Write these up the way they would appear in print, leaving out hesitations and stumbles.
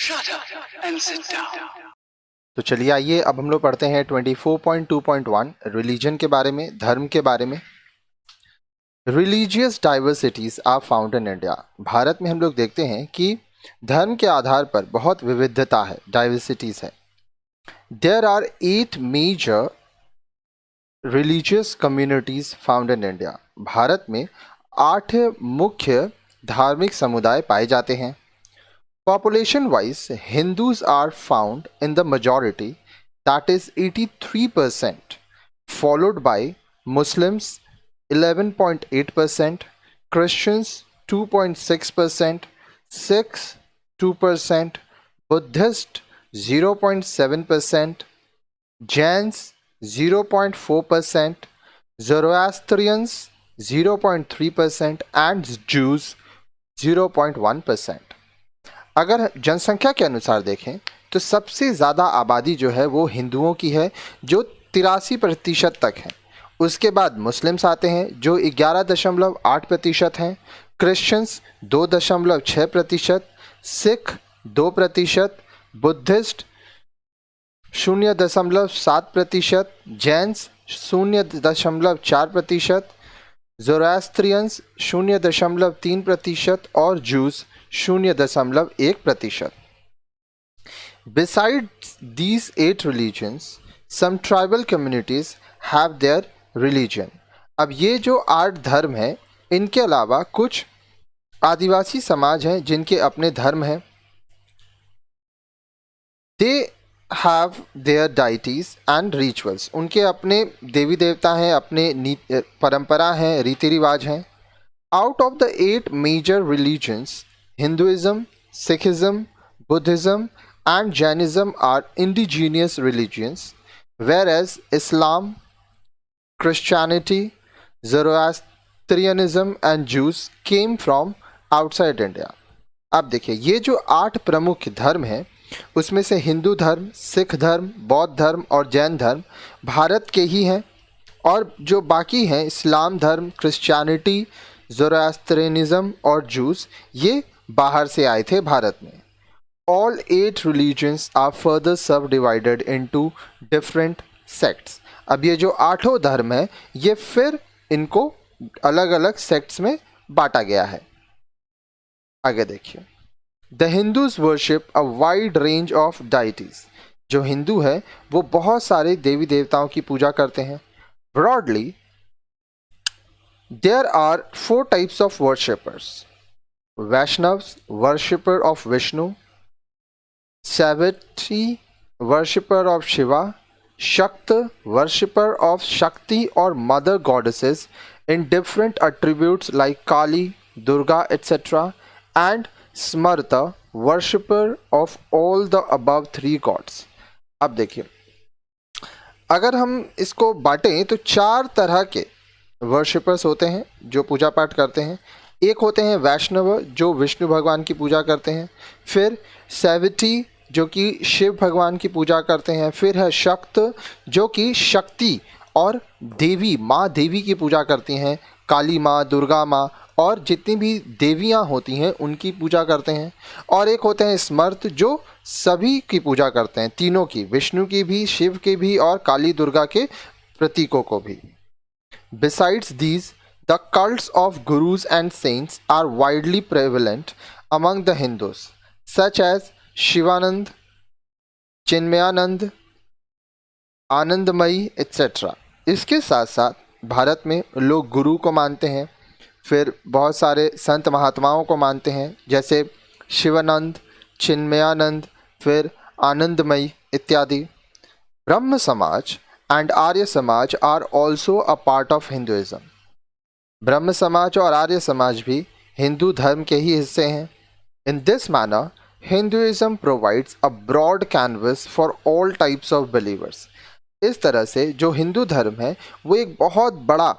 Shut up and sit down. तो चलिए आइए अब हम लोग पढ़ते हैं 24.2.1 रिलीजन के बारे में, धर्म के बारे में। Religious diversities are found in India. Bharat में हम लोग देखते हैं कि धर्म के आधार पर बहुत विविधता है, डाइवर्सिटीज है। There are 8 major religious communities found in India. Bharat में 8 मुख्य धार्मिक समुदाय पाए जाते हैं। Population wise, Hindus are found in the majority, that is 83%, followed by Muslims 11.8%, Christians 2.6%, Sikhs 2%, Buddhist 0.7%, Jains 0.4%, Zoroastrians 0.3% and Jews 0.1%। अगर जनसंख्या के अनुसार देखें तो सबसे ज़्यादा आबादी जो है वो हिंदुओं की है जो 83% तक है। उसके बाद मुस्लिम्स आते हैं जो 11.8% हैं, क्रिश्चियंस 2.6%, सिख 2%, बुद्धिस्ट 0.7%, जैन्स 0.4%, ज़ोरास्ट्रियंस 0.3% और juice 0.1%। Besides these 8 religions, some tribal communities have their religion। अब ये जो 8 धर्म हैं, इनके अलावा कुछ आदिवासी समाज हैं जिनके अपने धर्म हैं। They have their deities and rituals। उनके अपने देवी देवता हैं, अपने परंपरा हैं, रीति रिवाज हैं। Out of the 8 major religions, Hinduism, Sikhism, Buddhism and Jainism are indigenous religions, whereas Islam, Christianity, Zoroastrianism and Jews came from outside India। अब देखिए ये जो 8 प्रमुख धर्म हैं उसमें से हिंदू धर्म, सिख धर्म, बौद्ध धर्म और जैन धर्म भारत के ही हैं, और जो बाकी हैं इस्लाम धर्म, क्रिश्चियनिटी, ज़ोरास्ट्रियनिज्म और जूस, ये बाहर से आए थे भारत में। All 8 religions are further subdivided into different sects। अब ये जो 8 धर्म है ये फिर इनको अलग अलग सेक्ट्स में बांटा गया है। आगे देखिए, The Hindus worship a wide range of deities। जो हिंदू है वो बहुत सारे देवी देवताओं की पूजा करते हैं। Broadly, there are 4 types of worshippers: Vaishnavs, worshipper of Vishnu; Savatri, worshipper of Shiva; Shakta, worshipper of Shakti or mother goddesses in different attributes like Kali, Durga, etc. and Smarta, worshipper of all the above 3 gods। अब देखिए, अगर हम इसको बांटें तो 4 तरह के worshippers होते हैं जो पूजा पाठ करते हैं। एक होते हैं वैष्णव जो विष्णु भगवान की पूजा करते हैं, फिर सैवटी जो कि शिव भगवान की पूजा करते हैं, फिर है शक्त जो कि शक्ति और देवी माँ देवी की पूजा करती हैं, काली माँ, दुर्गा माँ और जितनी भी देवियाँ होती हैं उनकी पूजा करते हैं, और एक होते हैं स्मर्त जो सभी की पूजा करते हैं, तीनों की, विष्णु की भी, शिव की भी और काली दुर्गा के प्रतीकों को भी। Besides these, the cults of gurus and saints are widely prevalent among the Hindus, such as Shivanand, Chinmayanand, Anandamayi etc। इसके साथ साथ भारत में लोग गुरु को मानते हैं, फिर बहुत सारे संत महात्माओं को मानते हैं जैसे शिवानंद, चिन्मयानंद, फिर आनंदमयी इत्यादि। ब्रह्म समाज and Arya Samaj are also a part of Hinduism। ब्रह्म समाज और आर्य समाज भी हिंदू धर्म के ही हिस्से हैं। In this manner, Hinduism provides a broad canvas for all types of believers। इस तरह से जो हिंदू धर्म है वो एक बहुत बड़ा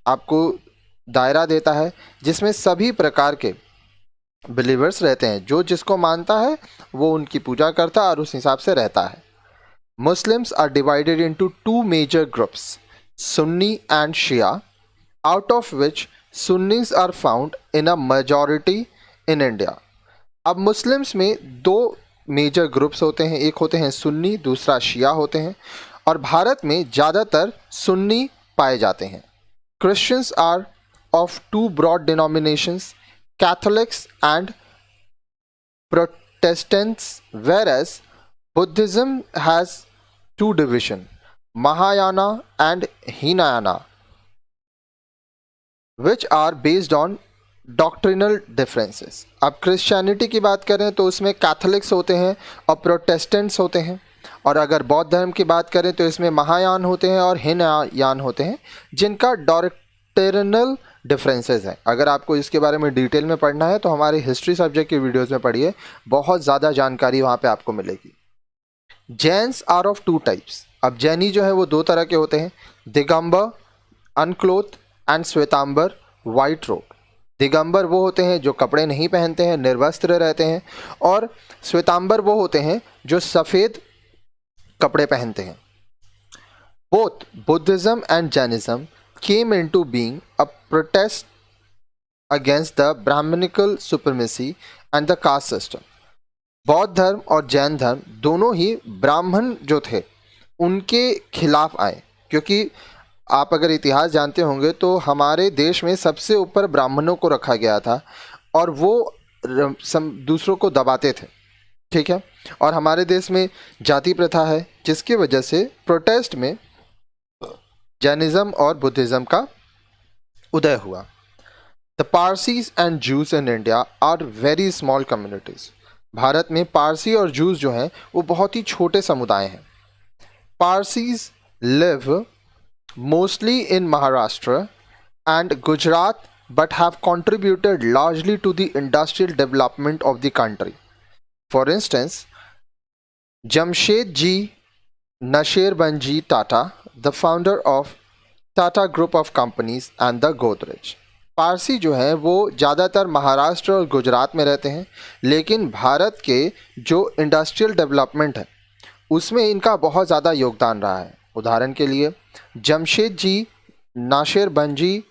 आपको दायरा देता है जिसमें सभी प्रकार के बिलीवर्स रहते हैं। जो जिसको मानता है वो उनकी पूजा करता है और उस हिसाब से रहता है। Muslims are divided into 2 major groups, Sunni and Shia, out of which Sunnis are found in a majority in India। अब मुस्लिम्स में 2 मेजर ग्रुप्स होते हैं, एक होते हैं सुन्नी, दूसरा शिया होते हैं, और भारत में ज़्यादातर सुन्नी पाए जाते हैं। Christians are of two broad denominations, Catholics and Protestants, whereas Buddhism has two divisions, Mahayana and Hinayana, which are based on doctrinal differences. अब क्रिश्चियनिटी की बात करें तो उसमें कैथोलिक्स होते हैं और प्रोटेस्टेंट्स होते हैं, और अगर बौद्ध धर्म की बात करें तो इसमें महायान होते हैं और हीनयान होते हैं, जिनका डॉक्ट्रिनल डिफरेंसेस है। अगर आपको इसके बारे में डिटेल में पढ़ना है तो हमारे हिस्ट्री सब्जेक्ट की वीडियोज़ में पढ़िए, बहुत ज़्यादा जानकारी वहाँ पे आपको मिलेगी। Jains are of two types. अब जैनी जो है वो दो तरह के होते हैं, दिगंबर अनक्लोथ एंड श्वेतांबर वाइट रोब। दिगंबर वो होते हैं जो कपड़े नहीं पहनते हैं, निर्वस्त्र रहते हैं, और श्वेतांबर वो होते हैं जो सफ़ेद कपड़े पहनते हैं। Both Buddhism and Jainism came into being a protest against the Brahmanical supremacy and the caste system. बौद्ध धर्म और जैन धर्म दोनों ही ब्राह्मण जो थे उनके खिलाफ आए, क्योंकि आप अगर इतिहास जानते होंगे तो हमारे देश में सबसे ऊपर ब्राह्मणों को रखा गया था और वो दूसरों को दबाते थे, ठीक है। और हमारे देश में जाति प्रथा है, जिसकी वजह से प्रोटेस्ट में जैनिज्म और बुद्धिज्म का उदय हुआ। The Parsis and Jews in India are very small communities. Bharat में पारसी और जूस जो हैं वो बहुत ही छोटे समुदाय हैं। Parsis live mostly in Maharashtra and Gujarat, but have contributed largely to the industrial development of the country. For instance, Jamshedji Nasherbanji Tata, the founder of Tata Group of Companies and the Godrej. Parsi जो हैं वो ज़्यादातर महाराष्ट्र और गुजरात में रहते हैं, लेकिन भारत के जो इंडस्ट्रियल डेवलपमेंट है उसमें इनका बहुत ज़्यादा योगदान रहा है। उदाहरण के लिए जमशेद जी नाशेरबंजी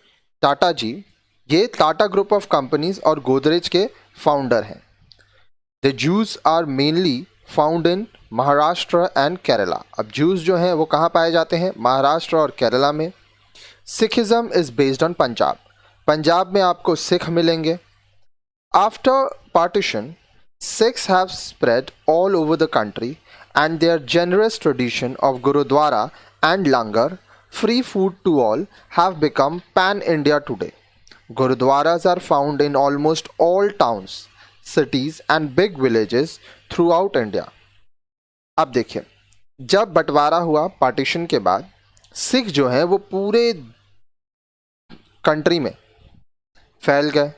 टाटा जी, ये टाटा ग्रुप ऑफ कंपनीज और गोदरेज के फाउंडर हैं। The Jews are mainly found in Maharashtra and Kerala. अब जूस जो हैं वो कहाँ पाए जाते हैं? महाराष्ट्र और केरला में। Sikhism is based on Punjab. Punjab में आपको सिख मिलेंगे। After partition Sikhs have spread all over the country, and their generous tradition of Gurudwara and Langar, free food to all, have become pan-India today. Gurudwaras are found in almost all towns, cities and big villages throughout India. अब देखिए, जब बंटवारा हुआ partition के बाद, सिख जो हैं वो पूरे कंट्री में फैल गए,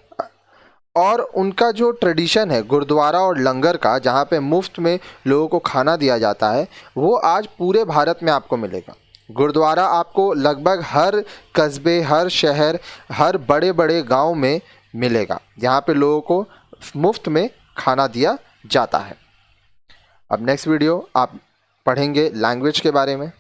और उनका जो ट्रेडिशन है गुरुद्वारा और लंगर का, जहाँ पे मुफ्त में लोगों को खाना दिया जाता है, वो आज पूरे भारत में आपको मिलेगा। गुरुद्वारा आपको लगभग हर कस्बे, हर शहर, हर बड़े बड़े गांव में मिलेगा, जहाँ पे लोगों को मुफ्त में खाना दिया जाता है। अब नेक्स्ट वीडियो आप पढ़ेंगे लैंग्वेज के बारे में।